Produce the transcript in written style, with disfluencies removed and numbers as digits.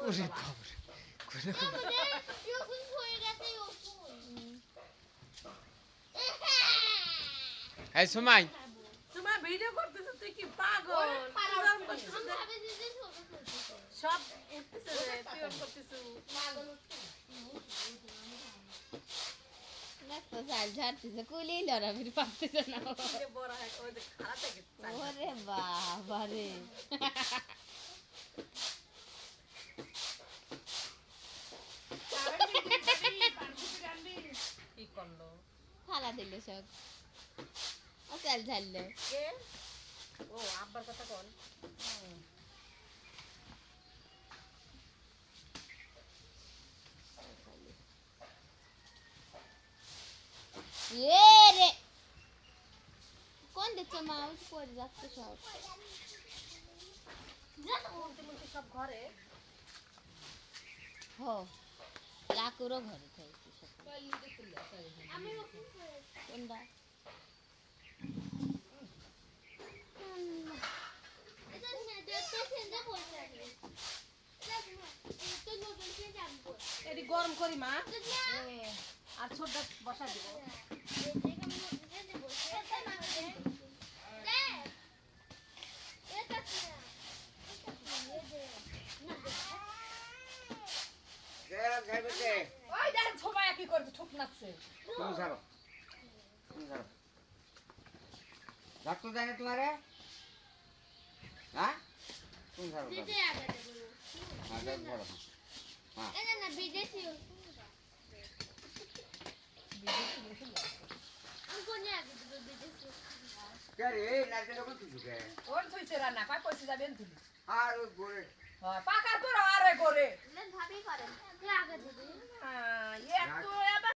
ওরে বাবারে এই সময় তোমার ভিডিও করতেছ তুই কি পাগল সব উঠতেছে তুই অন করতেছ তো চাল ঝাড়তেছে কুলি লড়াবির পারতেছে না যে বড় হয় ওই যে খারাপ থেকে ওরে বাবা রে কি করলো থালা দিল সব ও চাল ঝাড়লো কে ও আব্বার কথা কোন এ রে কোন দেখছো মা ওই পড়ে যাচ্ছে সব মন্ত্রী সব ঘরে হো লাকুরও ঘরে খাইছি সব কোনটা এটি গরম করি মা আর ছোটটা বসা দিব ওই দেখেন সময় কি করছে ঠুক নাচছে তুমি ছাড়ো ডাক্তার জানে তোমারে হ্যাঁ তুমি ছাড়ো হ্যাঁ দেখ বলো হ্যাঁ কে রে নাচতে যখন কিছু কে ওর থুইছে রান্না পাই পয়সা যাবেন তুলি আর ওই গোরে পাকার তো আরে করে ভাবি করেন এত এবার